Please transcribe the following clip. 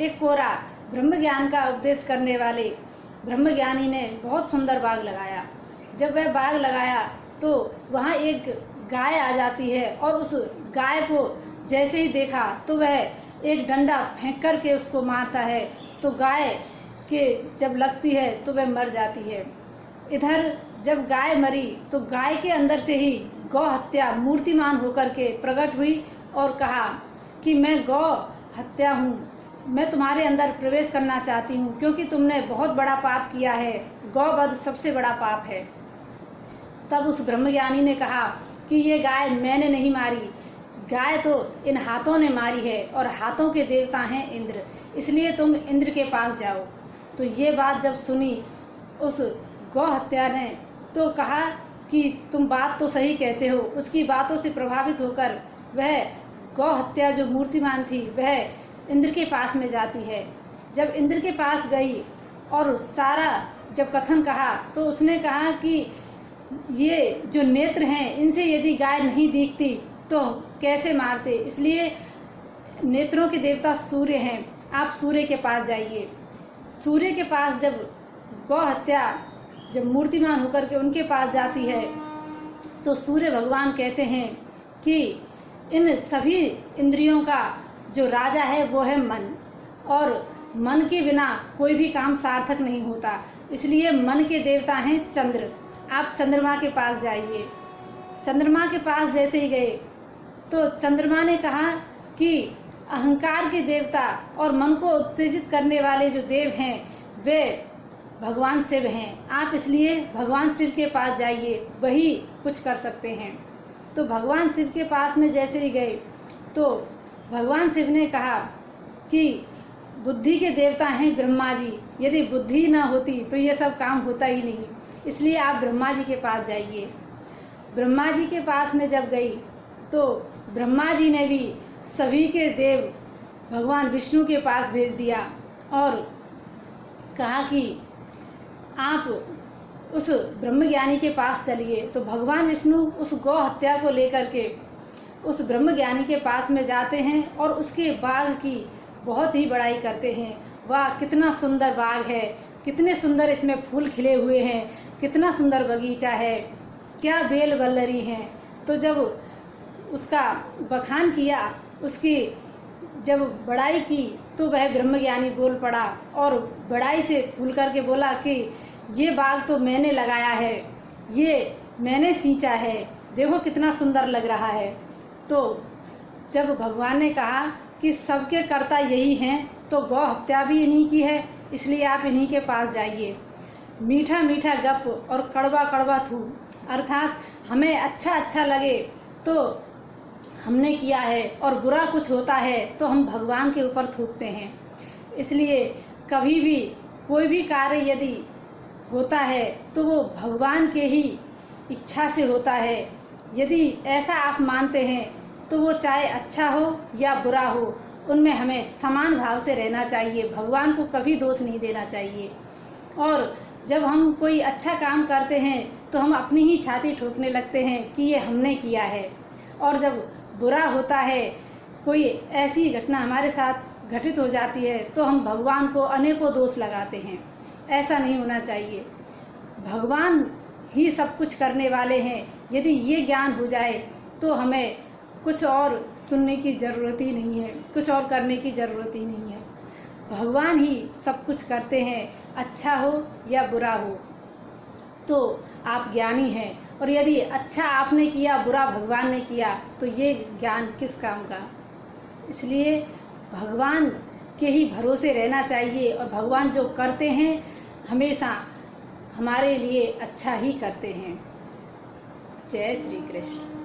एक कोरा ब्रह्म ज्ञान का उपदेश करने वाले ब्रह्मज्ञानी ने बहुत सुंदर बाग लगाया। जब वह बाग लगाया तो वहाँ एक गाय आ जाती है और उस गाय को जैसे ही देखा तो वह एक डंडा फेंक कर के उसको मारता है, तो गाय के जब लगती है तो वह मर जाती है। इधर जब गाय मरी तो गाय के अंदर से ही गौ हत्या मूर्तिमान होकर के प्रकट हुई और कहा कि मैं गौ हत्या हूँ, मैं तुम्हारे अंदर प्रवेश करना चाहती हूँ क्योंकि तुमने बहुत बड़ा पाप किया है, गौवध सबसे बड़ा पाप है। तब उस ब्रह्मज्ञानी ने कहा कि ये गाय मैंने नहीं मारी, गाय तो इन हाथों ने मारी है और हाथों के देवता हैं इंद्र, इसलिए तुम इंद्र के पास जाओ। तो ये बात जब सुनी उस गौ हत्या ने तो कहा कि तुम बात तो सही कहते हो। उसकी बातों से प्रभावित होकर वह गौ हत्या जो मूर्तिमान थी वह इंद्र के पास में जाती है। जब इंद्र के पास गई और सारा जब कथन कहा तो उसने कहा कि ये जो नेत्र हैं इनसे यदि गाय नहीं दिखती तो कैसे मारते, इसलिए नेत्रों के देवता सूर्य हैं, आप सूर्य के पास जाइए। सूर्य के पास जब गौ हत्या जब मूर्तिमान होकर के उनके पास जाती है तो सूर्य भगवान कहते हैं कि इन सभी इंद्रियों का जो राजा है वो है मन, और मन के बिना कोई भी काम सार्थक नहीं होता, इसलिए मन के देवता हैं चंद्र, आप चंद्रमा के पास जाइए। चंद्रमा के पास जैसे ही गए तो चंद्रमा ने कहा कि अहंकार के देवता और मन को उत्तेजित करने वाले जो देव हैं वे भगवान शिव हैं, आप इसलिए भगवान शिव के पास जाइए, वही कुछ कर सकते हैं। तो भगवान शिव के पास में जैसे ही गए तो भगवान शिव ने कहा कि बुद्धि के देवता हैं ब्रह्मा जी, यदि बुद्धि ना होती तो ये सब काम होता ही नहीं, इसलिए आप ब्रह्मा जी के पास जाइए। ब्रह्मा जी के पास में जब गई तो ब्रह्मा जी ने भी सभी के देव भगवान विष्णु के पास भेज दिया और कहा कि आप उस ब्रह्मज्ञानी के पास चलिए। तो भगवान विष्णु उस गौ हत्या को लेकर के उस ब्रह्मज्ञानी के पास में जाते हैं और उसके बाग की बहुत ही बड़ाई करते हैं। वाह कितना सुंदर बाग है, कितने सुंदर इसमें फूल खिले हुए हैं, कितना सुंदर बगीचा है, क्या बेल वल्लरी हैं। तो जब उसका बखान किया, उसकी जब बड़ाई की तो वह ब्रह्मज्ञानी बोल पड़ा और बड़ाई से फूल करके बोला कि ये बाग तो मैंने लगाया है, ये मैंने सींचा है, देखो कितना सुंदर लग रहा है। तो जब भगवान ने कहा कि सबके कर्ता यही हैं तो गौ हत्या भी इन्हीं की है, इसलिए आप इन्हीं के पास जाइए। मीठा मीठा गप और कड़वा कड़वा थू, अर्थात हमें अच्छा अच्छा लगे तो हमने किया है और बुरा कुछ होता है तो हम भगवान के ऊपर थूकते हैं। इसलिए कभी भी कोई भी कार्य यदि होता है तो वो भगवान के ही इच्छा से होता है। यदि ऐसा आप मानते हैं तो वो चाहे अच्छा हो या बुरा हो, उनमें हमें समान भाव से रहना चाहिए, भगवान को कभी दोष नहीं देना चाहिए। और जब हम कोई अच्छा काम करते हैं तो हम अपनी ही छाती ठोकने लगते हैं कि ये हमने किया है, और जब बुरा होता है, कोई ऐसी घटना हमारे साथ घटित हो जाती है तो हम भगवान को अनेकों दोष लगाते हैं। ऐसा नहीं होना चाहिए, भगवान ही सब कुछ करने वाले हैं। यदि ये ज्ञान हो जाए तो हमें कुछ और सुनने की ज़रूरत ही नहीं है, कुछ और करने की ज़रूरत ही नहीं है। भगवान ही सब कुछ करते हैं, अच्छा हो या बुरा हो। तो आप ज्ञानी हैं, और यदि अच्छा आपने किया बुरा भगवान ने किया तो ये ज्ञान किस काम का। इसलिए भगवान के ही भरोसे रहना चाहिए, और भगवान जो करते हैं हमेशा हमारे लिए अच्छा ही करते हैं। जय श्री कृष्ण।